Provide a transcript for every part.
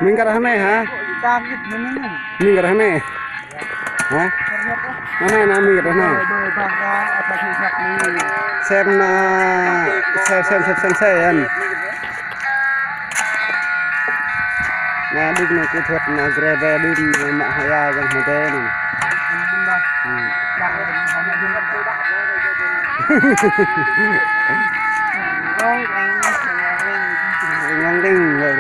Mình cái đó này hả? Mình cái đó này hả? Nó này là mình cái đó này xem xem nah đừng nó kỹ thuật là greve đừng mà hay ra rằng một thế này ngang đinh rồi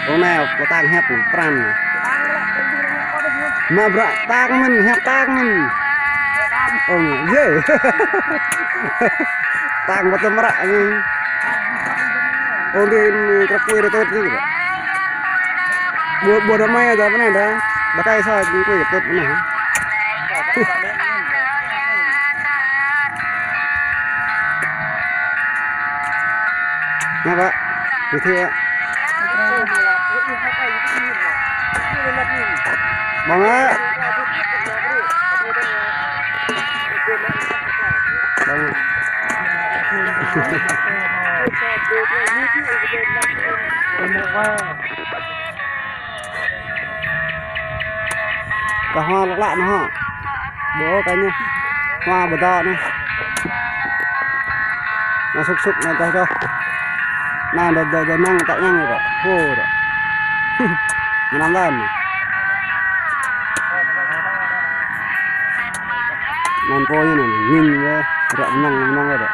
hôm nào có tang hẹp pram mà bra tang mình hẹp tang mình dễ tang bắt tâm ra đi cái quê đó tốt chứ buat ramai aja apa nih dah bakai saya quê tốt này nha Pak thì thưa bang á cả hoa lạ lạ nó hả bố cái nha hoa bờ to này nó xúc xúc này cho này đợt năng tại năng rồi khô rồi năm lần làm cô như này nhìn rồi năng rồi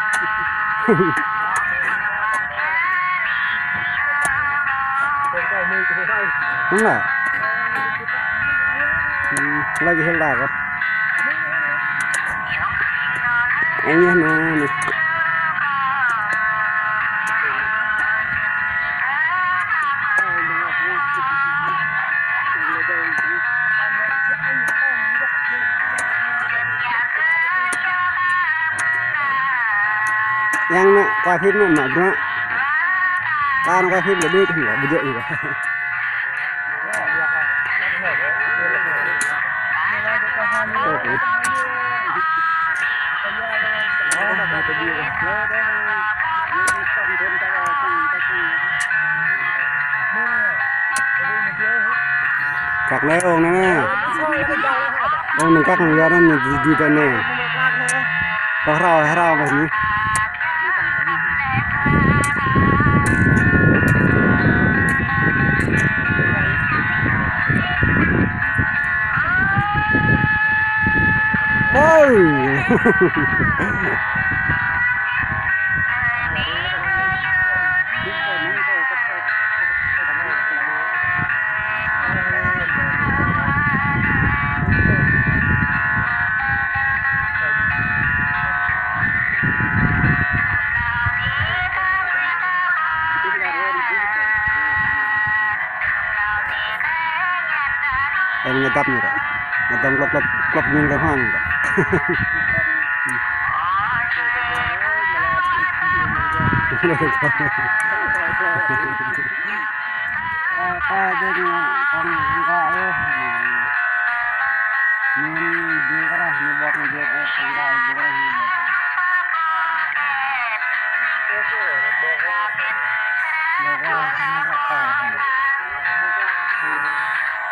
đúng là lagi hendak kan ini nih yang nak quay phim mà bữa ta quay phim là đưa thì là bây giờ gì vậy cắt lấy ông này nè ông mình cắt ra nó gì đây nè có rau vậy nhỉ em ngetap nih kak ngetap klop nih ke hang kak apa jadi orang enggak ini dikerah nih buat dia enggak dikerah nih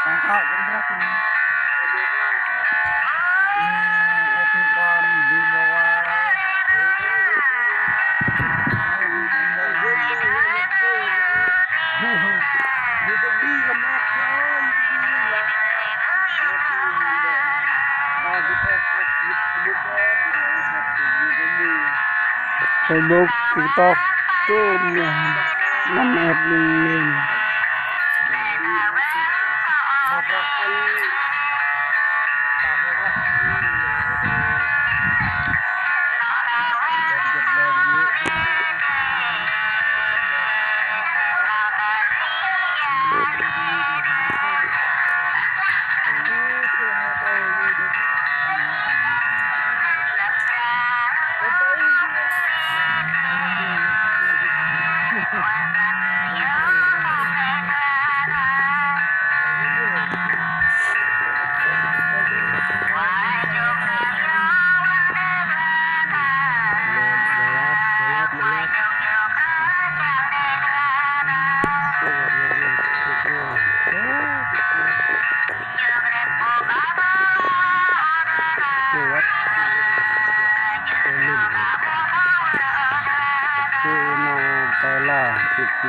Tangkap kan berat ini. Itu kan di bawah. Di tepi kan ada. Facebook, TikTok, tuh 6 app ini. lah titik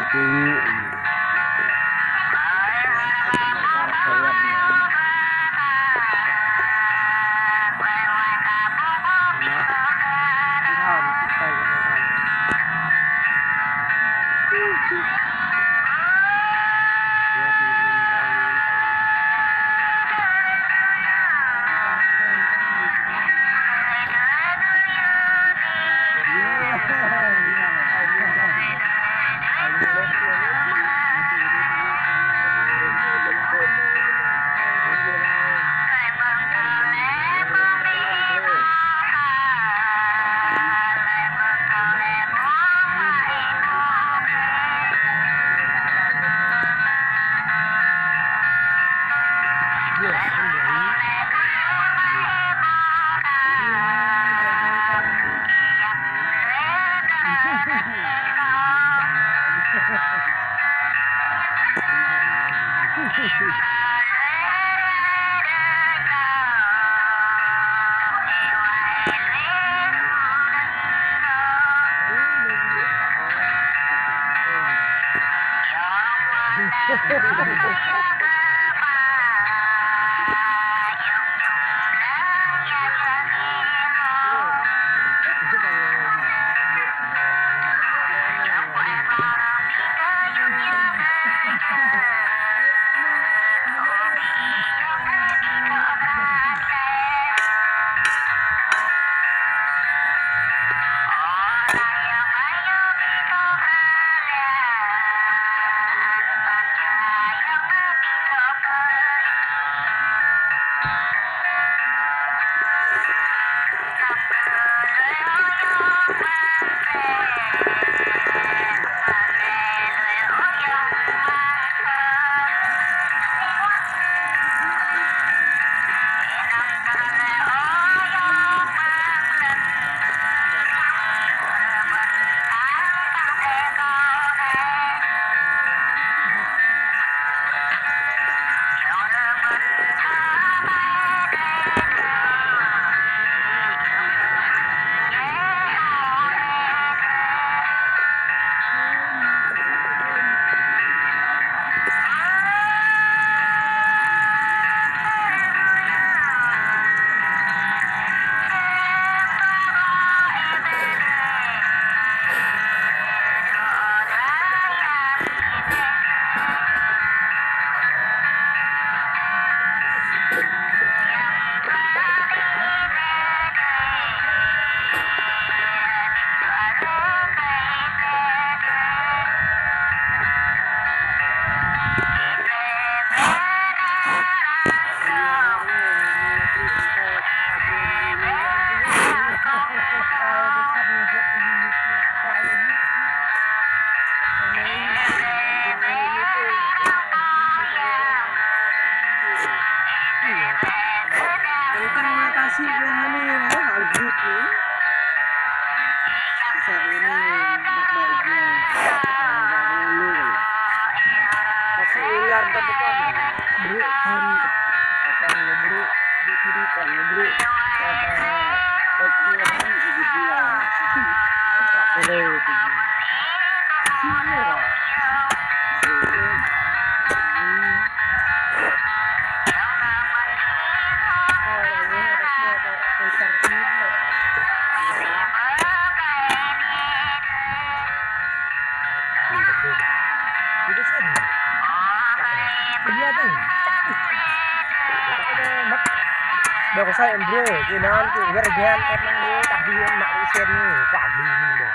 Đâu có sai em bro, cái nó cái rất là gian em đang đi tập đi em mạng đi xem như quả mì mình được.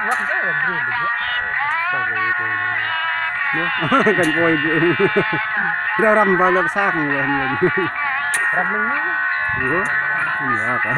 Nó rất là bro được vậy. Sao vậy tôi nó cần vội ra rầm vào lớp xác người mình Rầm mình nữa cả